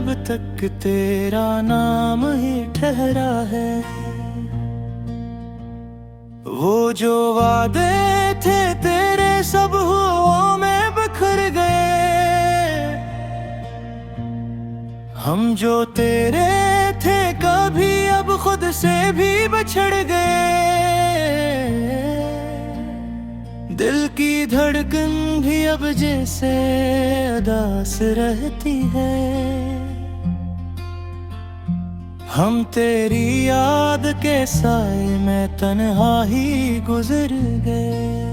अब तक तेरा नाम ही ठहरा है। वो जो वादे थे तेरे सब हुओं में बिखर गए। हम जो तेरे थे कभी अब खुद से भी बिछड़ गए। दिल की धड़कन भी अब जैसे उदास रहती है। हम तेरी याद के साए में तन्हा ही गुजर गए।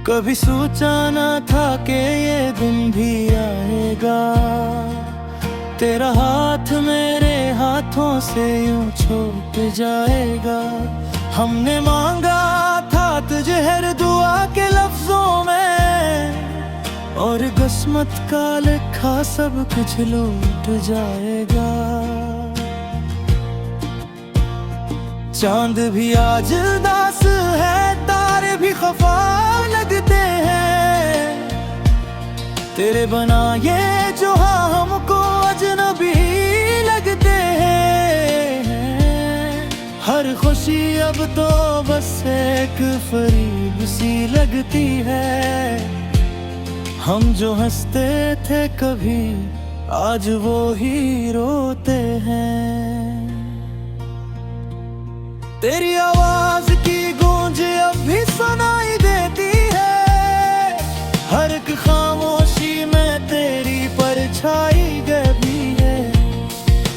कभी सोचा न था कि ये दिन भी आएगा। तेरा हाथ मेरे हाथों से यूं छूट जाएगा। हमने मांगा था तुझे हर दुआ के लफ्जों में, और किस्मत का लिखा सब कुछ लूट जाएगा। चांद भी आज उदास है, तारे भी खफा लगते हैं। तेरे बना ये जो हमको अजनबी लगते हैं। हर खुशी अब तो बस एक फरीब सी लगती है। हम जो हंसते थे कभी आज वो ही रोते हैं। तेरी आवाज की गूंज अब भी सुनाई देती है। हर एक खामोशी में तेरी परछाई गई है।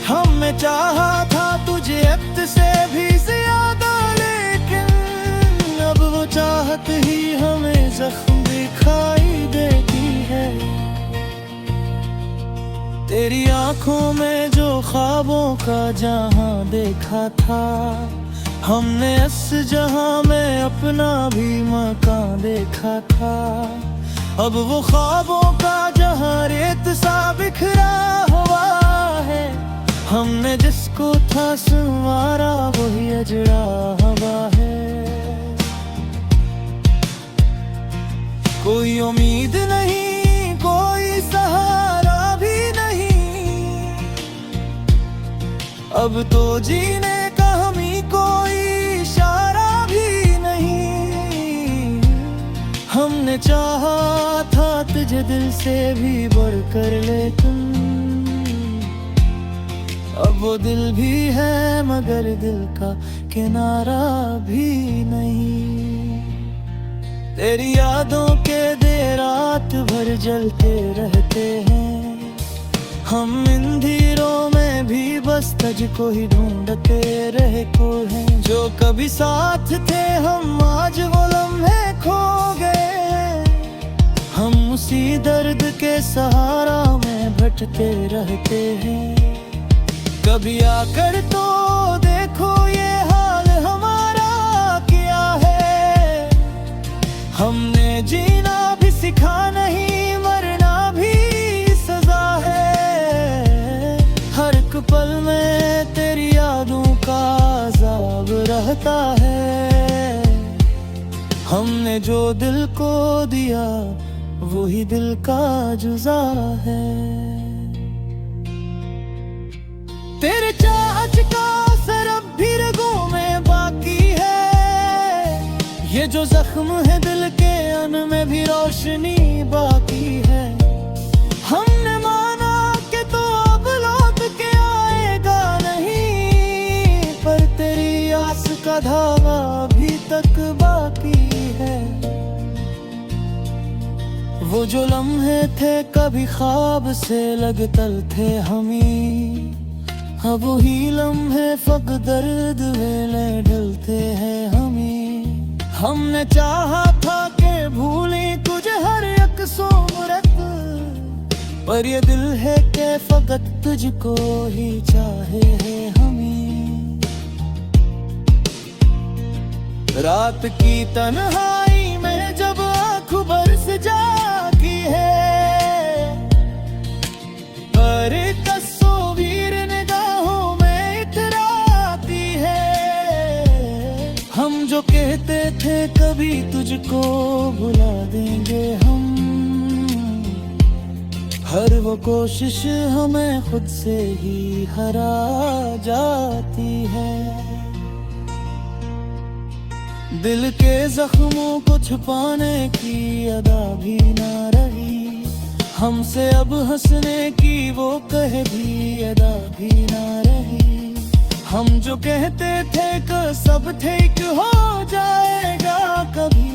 हमने चाहा था तुझे अब से भी ज्यादा, लेकिन अब वो चाहत ही हमें जख्म दिखाई देती है। तेरी आंखों में जो ख्वाबों का जहां देखा था, हमने इस जहां में अपना भी मकान देखा था। अब वो ख्वाबों का जहां रेत सा बिखरा हुआ है। हमने जिसको था संवारा वही अजड़ा हुआ है। कोई उम्मीद नहीं, कोई सहारा भी नहीं। अब तो जीने का हमें कोई इशारा भी नहीं। हमने चाहा था तुझे दिल से भी बढ़कर, लेकिन अब वो दिल भी है मगर दिल का किनारा भी नहीं। तेरी यादों के दे रात भर जलते रहते हैं। हम इन धीरों में भी बस तुझको ही ढूंढते रहे को हैं। जो कभी साथ थे हम आज वो लम्हे खो गए। हम उसी दर्द के सहारा में भटके रहते हैं। कभी आकर तो देखो ये हाल हमारा क्या है। हमने जीना भी सिखा नहीं, मरना भी सजा है। हर एक पल में तेरी यादों का अज़ाब रहता है। हमने जो दिल को दिया वही दिल का जुज़ा है। तेरे चाहत का असर अब भी रगों में बाकी है। ये जो जख्म है दिल के अन में भी रोशनी बाकी है। हमने माना कि तो अब लौट के आएगा नहीं, पर तेरी आस का धागा अभी तक बाकी है। वो जो लम्हे थे कभी ख्वाब से लगतल थे हमें, अब वही लम्हे फक दर्द वेले ढलते हैं हमें। हमने चाहा था कि भूलें तुझे हर एक सूरत, पर ये दिल है कि फकत तुझको ही चाहे है हमें। रात की तन्हाई में जब आँख बरस जाती है, पर तस्वीर निगाहों में इतराती है। हम जो कहते थे कभी तुझको भुला देंगे हम, हर वो कोशिश हमें खुद से ही हरा जाती है। दिल के जख्मों को छुपाने की अदा भी ना रही, हमसे अब हंसने की वो कह भी अदा भी ना रही। हम जो कहते थे कि सब ठीक हो जाएगा कभी,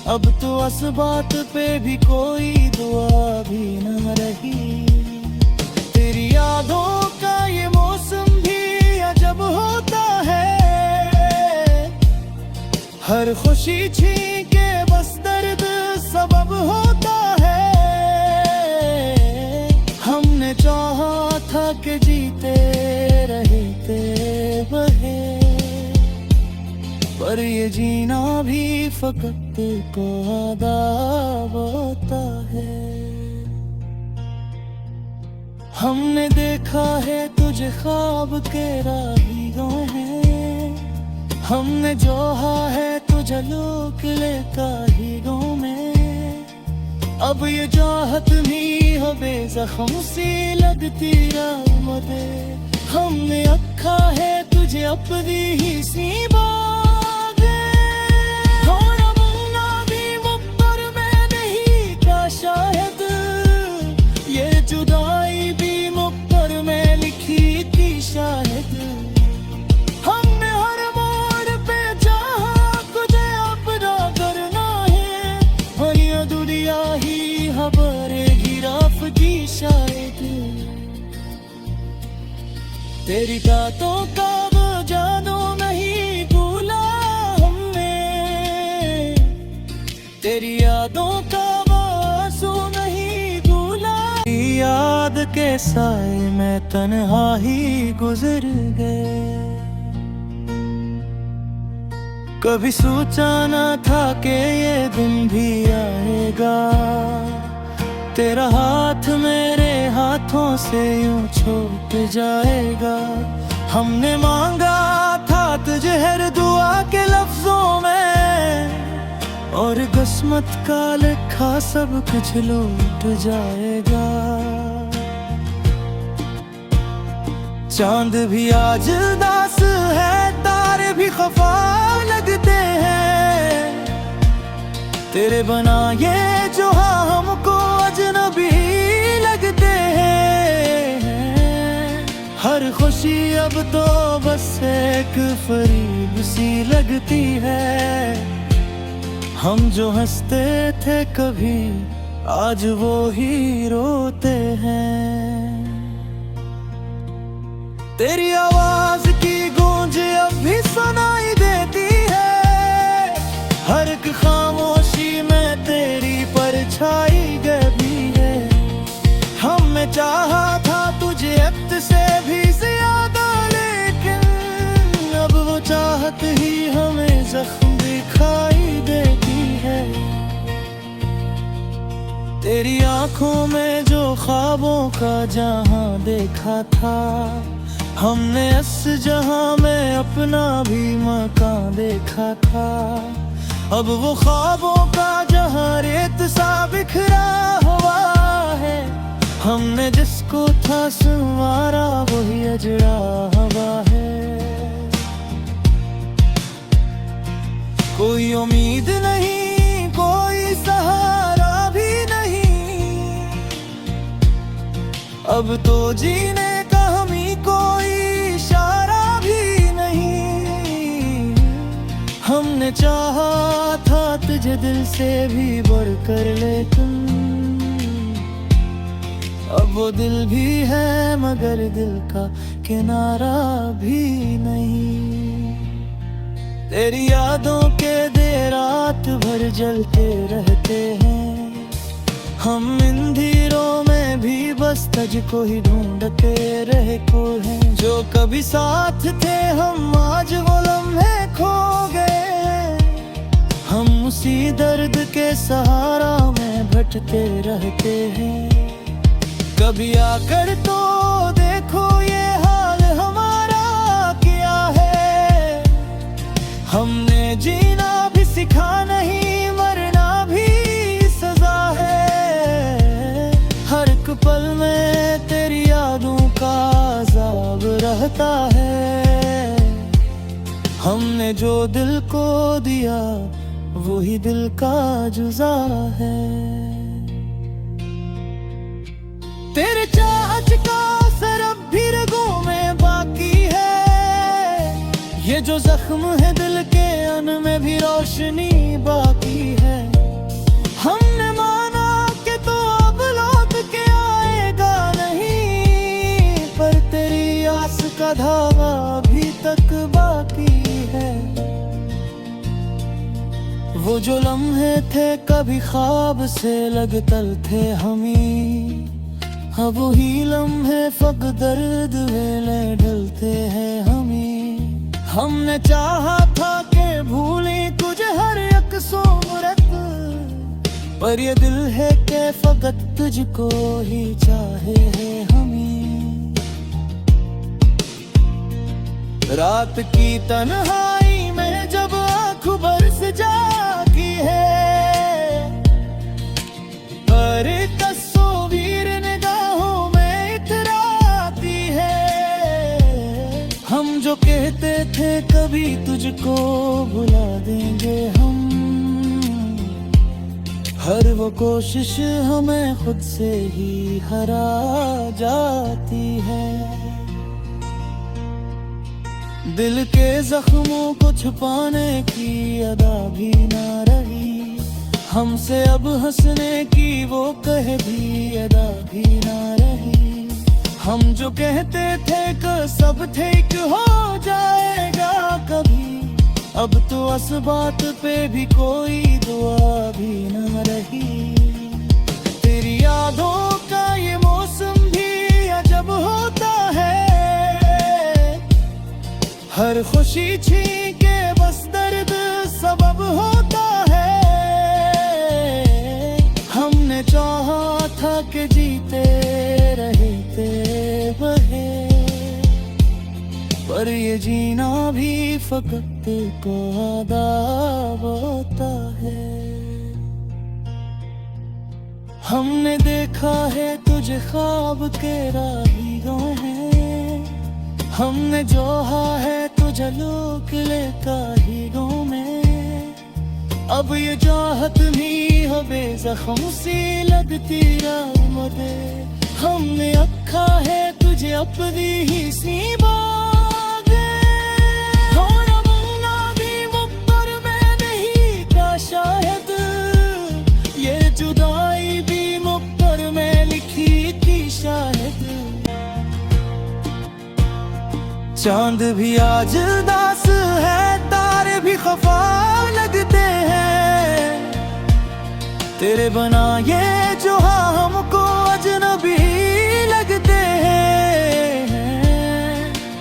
अब तो इस बात पे भी कोई दुआ भी न रही। तेरी यादों का ये मौसम भी अजब होता है, हर खुशी छीन के बस दर्द सबब होता है। हमने चाहा था कि जीते रहते बहे, पर ये जीना भी फकत को अदाब होता है। हमने देखा है तुझे ख्वाब के राहियों में, हमने जोहा है तुझे लोक लेता हीरों में। अब ये चाहत भी हो बेजख्म सी लगती रामदे, हमने अखा है तुझे अपनी ही सी बागे। थोड़ा बोलना भी मुख्तर में नहीं था शायद, ये जुदाई भी मुख्तर में लिखी थी शायद। हमने हर मोड़ पे चाहा तुझे अपना करना है, और ये दुनिया ही खबरें गिराफ की शायद। तेरी बातों का वो जादू नहीं भूला हमने, तेरी यादों का वो आंसू नहीं भूला। याद के साए में तन्हा ही गुजर गए, कभी सोचा ना था कि ये दिन भी आएगा। तेरा हाथ मेरे हाथों से यूं छूट जाएगा। हमने मांगा था तुझे हर दुआ के लफ्जों में, और किस्मत का लिखा सब कुछ लूट जाएगा। चांद भी आज उदास है, तारे भी खफा लगते हैं, तेरे बना ये जो हमको अजनबी लगते हैं। हर खुशी अब तो बस एक फरीब सी लगती है। हम जो हंसते थे कभी, आज वो ही रोते हैं। तेरी आवाज की गूंज अब भी सुनाई देती है, हर एक खामोशी में तेरी परछाई गई है। हमने चाहा था तुझे अब से भी ज्यादा, लेकिन अब वो चाहत ही हमें जख्म दिखाई देती है। तेरी आंखों में जो ख्वाबों का जहां देखा था, हमने इस जहां में अपना भी मकान देखा था। अब वो ख्वाबों का जहां रेत सा बिखरा हुआ है, हमने जिसको था संवारा वही अजड़ा हुआ है। कोई उम्मीद नहीं, कोई सहारा भी नहीं, अब तो जीने का हमें कोई इशारा भी नहीं। हमने चाहा था तुझे दिल से भी बढ़कर, लेकिन अब वो दिल भी है मगर दिल का किनारा भी नहीं। तेरी यादों के दे रात भर जलते रहते हैं, हम इन धीरों में भी बस तुझको ही ढूंढते रहे को हैं। जो कभी साथ थे हम आज वो लम्हे खो गए, हम उसी दर्द के सहारा में भटके रहते हैं। कभी आकर तो देखो ये हाल हमारा क्या है, हमने जीना भी सिखा नहीं, मरना भी सजा है। हर एक चाहता है। हमने जो दिल को दिया वही दिल का जुज़ा है। तेरे चाहत का असर अब भी रगों में बाकी है। ये जो जख्म है दिल के उनमें भी रोशनी बाकी है। हमने माना कि तो अब लौट के आएगा नहीं, पर तेरी आस का धागा अभी तक बाकी है। वो जो लम्हे थे कभी ख्वाब से लगतल थे हमी, अब वही लम्हे फक दर्द वेले ढलते हैं हमी। हमने चाहा था कि भूली तुझे हर एक सूरत, पर ये दिल है कि फकत तुझको ही चाहे है हमी। रात की तन्हाई में जब आँख बरस जाती है, पर तस्वीर निगाहों में इतराती है। हम जो कहते थे कभी तुझको भुला देंगे हम, हर वो कोशिश हमें खुद से ही हरा जाती है। दिल के जख्मों को छुपाने की अदा भी ना रही, हमसे अब हंसने की वो कह भी अदा भी ना रही। हम जो कहते थे कि सब ठीक हो जाएगा कभी, अब तो इस बात पे भी कोई दुआ भी ना रही। तेरी यादों का ये मौसम भी अजब होता है, हर खुशी छीके बस दर्द सबब होता है। हमने चाहा था कि जीते रहते बहे, पर ये जीना भी फकत को आदाब होता है। हमने देखा है तुझे ख्वाब के राहियों में, हमने जोहा है तुझे लूक लेता हीरों में। अब ये चाहत नहीं हो बेज़ख्म सी लगती रामदे, हमने अखा है तुझे अपनी ही सी बागे। होना बनना भी मुक़द्दर में नहीं था शायद, ये जुदाई भी मुक़द्दर में लिखी थी शायद। चांद भी आज उदास है, तारे भी खफा लगते हैं, तेरे बना ये जो हमको अजनबी लगते हैं।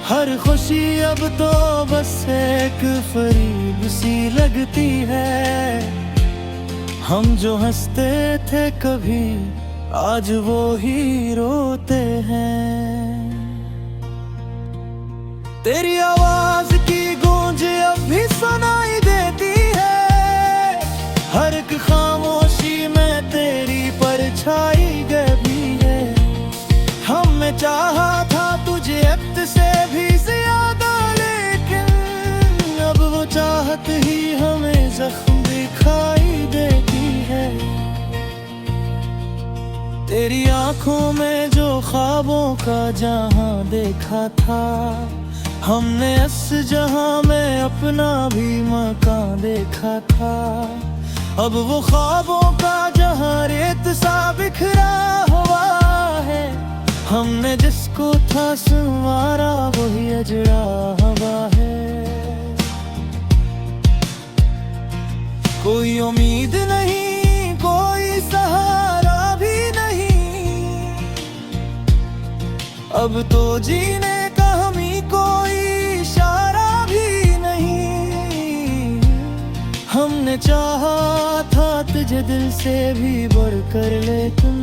हर खुशी अब तो बस एक फरीब सी लगती है। हम जो हंसते थे कभी आज वो ही रोते हैं। तेरी आवाज की गूंज अब भी सुनाई देती है, हर एक खामोशी में तेरी परछाई गई है। हमने चाहा था तुझे अब से भी ज्यादा, लेकिन अब वो चाहत ही हमें जख्म दिखाई देती है। तेरी आंखों में जो ख्वाबों का जहां देखा था, हमने इस जहां में अपना भी मकान देखा था। अब वो ख्वाबों का जहां रेत सा बिखरा हुआ है, हमने जिसको था संवारा वही अजड़ा हुआ है। कोई उम्मीद नहीं, कोई सहारा भी नहीं, अब तो जीने का हमी कोई इशारा भी नहीं। हमने चाहा था तुझे दिल से भी बढ़कर, लेकिन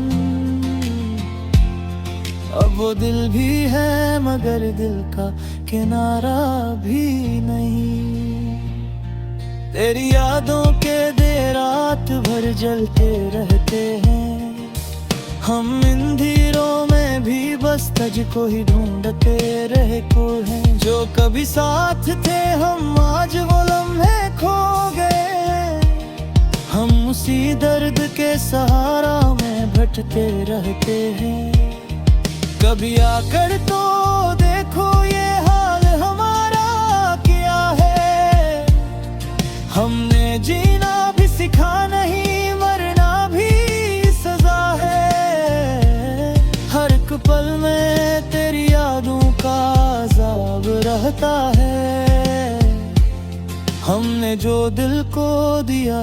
अब वो दिल भी है मगर दिल का किनारा भी नहीं। तेरी यादों के दे रात भर जलते रहते हैं, हम इन धीरों में भी बस तुझको ही ढूंढते रहे कोई है। जो कभी साथ थे हम आज वो लम्हे खो गए। हम उसी दर्द के सहारा में भटके रहते हैं। कभी आकर तो देखो ये हाल हमारा क्या है। हमने जीना भी सिखा नहीं, मरना भी सजा है। हर एक पल में तेरी यादों का अज़ाब रहता है। हमने जो दिल को दिया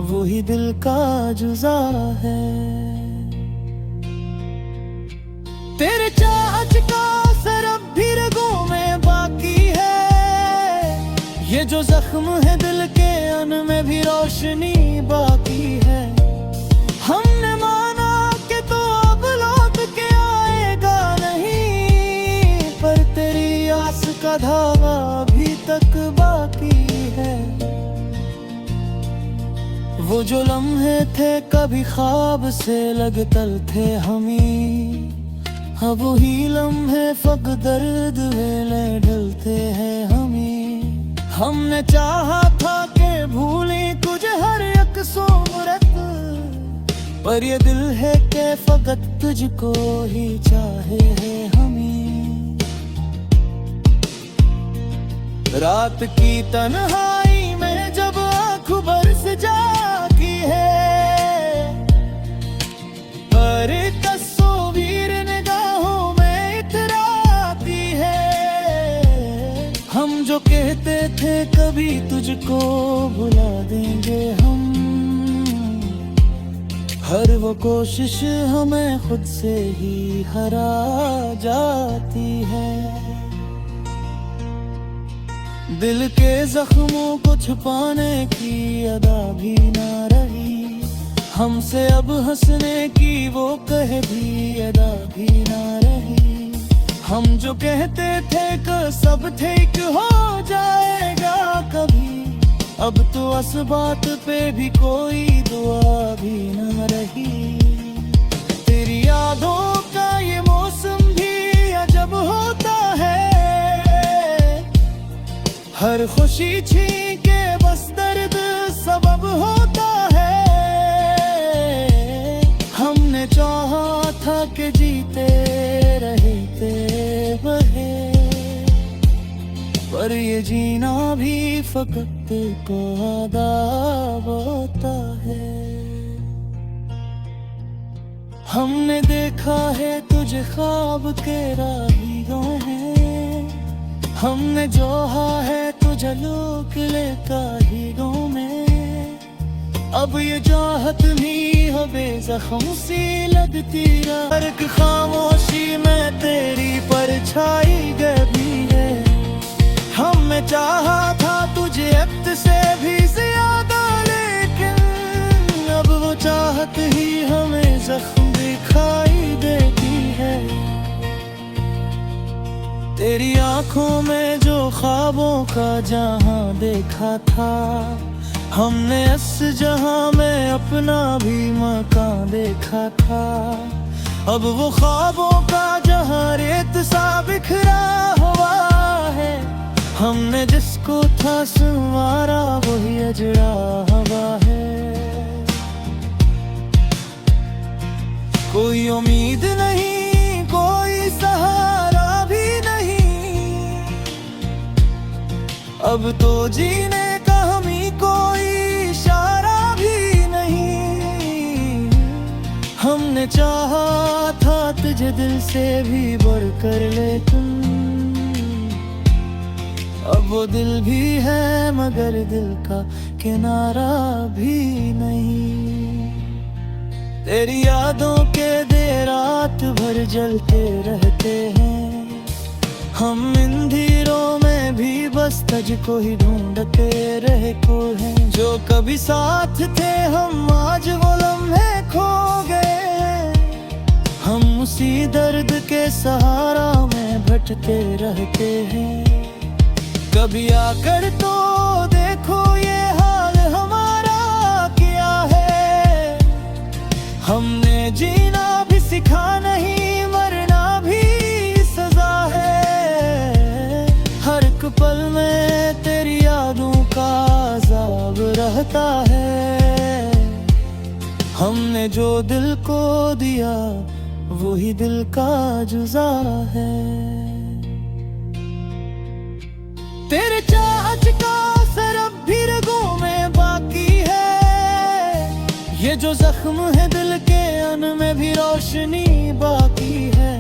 वही दिल का जुज़ा है। तेरे चाहत का असर अब भी रगों में बाकी है। ये जो जख्म है दिल के अन में भी रोशनी बाकी है। हमने माना कि तो अब लौट के आएगा नहीं, पर तेरी आस का धागा अभी तक बाकी है। वो जो लम्हे थे कभी ख्वाब से लगतल थे हमी, अब वही लम्हे फक दर्द वेले ढलते हैं हमें। हमने चाहा था कि भूलें कुछ हर एक सूरत, पर ये दिल है कि फकत तुझको ही चाहे है हमें। रात की तन्हाई में जब आँख बरस जाती है, पर तस्वीर निगाहों में इतराती है। हम जो कहते थे कभी तुझको भुला देंगे हम, हर वो कोशिश हमें खुद से ही हरा जाती है। दिल के जख्मों को छुपाने की अदा भी ना रही। हमसे अब हंसने की वो कह भी अदा भी ना रही। हम जो कहते थे कि सब ठीक हो जाएगा कभी, अब तो इस बात पे भी कोई दुआ भी ना रही। तेरी यादों का ये मौसम भी अजब होता है। हर खुशी छीन के बस दर्द सबब होता है। हमने चाहा था कि जीते रहते बहे, पर ये जीना भी फकत को आदाब होता है। हमने देखा है तुझे ख्वाब के राहियों में, हमने जोहा है तुझे लोक लेका हीरों में। अब ये चाहत भी हो बेज़ख्म सी लगती है। हर एक खामोशी में तेरी परछाई गई है। हमने चाहा था तुझे वक्त से भी ज्यादा, लेकिन अब वो चाहत ही हमें जख्म दिखाई देती है। तेरी आंखों में जो ख्वाबों का जहां देखा था, हमने इस जहां में अपना भी मकान देखा था। अब वो ख्वाबों का जहां रेत सा बिखरा हुआ है। हमने जिसको था संवारा वही अजड़ा हुआ है। कोई उम्मीद नहीं, कोई सहारा भी नहीं। अब तो जीने का हमें कोई इशारा भी नहीं। हमने चाहा था तुझे दिल से भी बढ़कर, लेकिन अब वो दिल भी है मगर दिल का किनारा भी नहीं। तेरी यादों के दे रात भर जलते रहते हैं। हम इन धीरों में भी बस तुझको ही ढूंढते रहे कोई है। जो कभी साथ थे हम आज वो लम्हे खो गए। हम उसी दर्द के सहारा में भटके रहते हैं। कभी आकर तो देखो ये हाल हमारा क्या है। हमने जीना भी सिखा नहीं, मरना भी हमने जो दिल को दिया वही दिल का जुज़ा है। तेरे चाहत का असर अब भी रगों में बाकी है। ये जो जख्म है दिल के उनमें भी रोशनी बाकी है।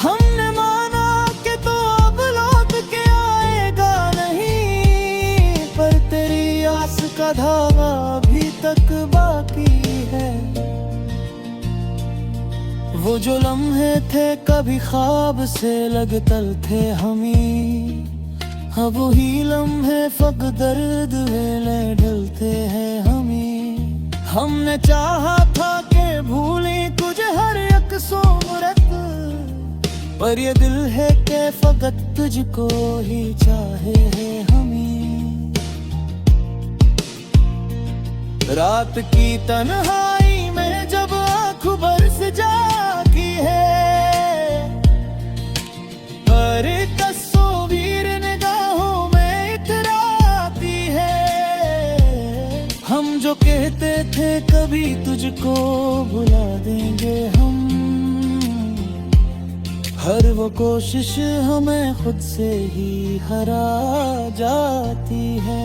हमने माना कि तो अब लौट के आएगा नहीं, पर तेरी आस का धागा अभी तक बाकी है। वो जो लम्हे थे कभी ख्वाब से लगतल थे हमी, अब वही लम्हे फक दर्द वेले ढलते हैं हमी। हमने चाहा था कि भूली कुछ हर एक सूरत, पर ये दिल है कि फकत तुझको ही चाहे है हमी। रात की तन्हाई में जब आँख बरस जाती है, पर तस्वीर निगाहों में इतराती है। हम जो कहते थे कभी तुझको भुला देंगे हम, हर वो कोशिश हमें खुद से ही हरा जाती है।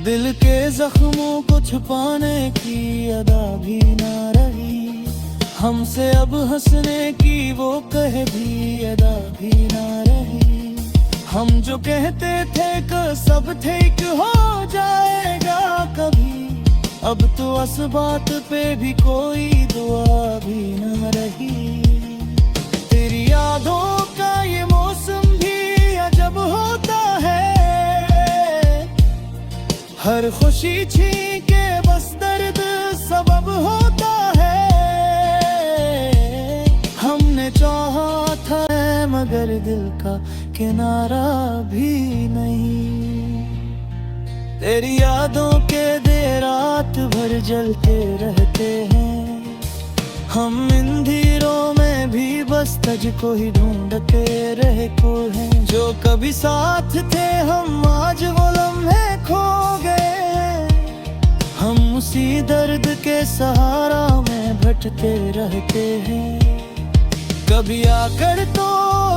दिल के जख्मों को छुपाने की अदा भी ना रही, हमसे अब हंसने की वो कहे भी अदा भी ना रही। हम जो कहते थे कि सब ठीक हो जाएगा कभी, अब तो इस बात पे भी कोई दुआ भी न रही। तेरी यादों का ये मौसम भी अजब होता है, हर खुशी छीके बस दर्द सबब होता है। हमने चाहा था मगर दिल का किनारा भी नहीं। तेरी यादों के दे रात भर जलते रहते हैं, हम इन धीरों में भी बस तुझको ही ढूंढते रहे को हैं। जो कभी साथ थे हम आज वो लम्हे खो गए, हम उसी दर्द के सहारा में भटके रहते हैं। कभी आकर तो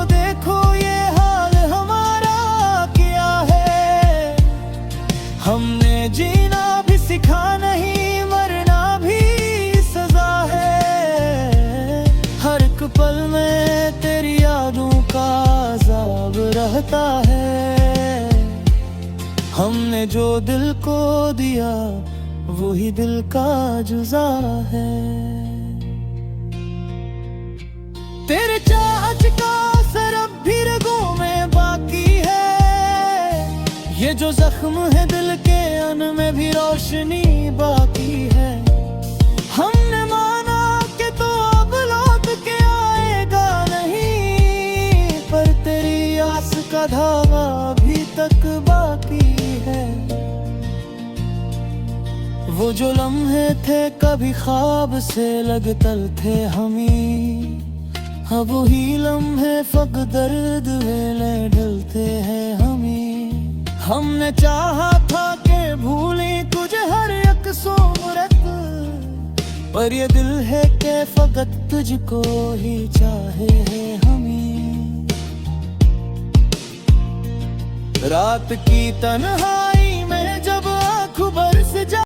देखो ये हाल हमारा क्या है, हमने जीना भी सिखा नहीं मरना भी सजा है। हर एक पल में तेरी यादों का अज़ाब रहता है। हमने जो दिल को दिया वही दिल का जुज़ा है। तेरे चाहत का असर अब भी रगों में बाकी है। ये जो जख्म है दिल के उनमें भी रोशनी बाकी है। हमने माना कि तो अब लौट के आएगा नहीं, पर तेरी आस का धागा अभी तक बाकी है। वो जो लम्हे थे कभी ख्वाब से लगतल थे हमी, अब वही लम्हे फक दर्द वेले ढलते हैं हमी। हमने चाहा था कि भूली कुछ हर एक सूरत, पर ये दिल है कि फकत तुझको ही चाहे है हमी। रात की तन्हाई में जब आँख बरस जा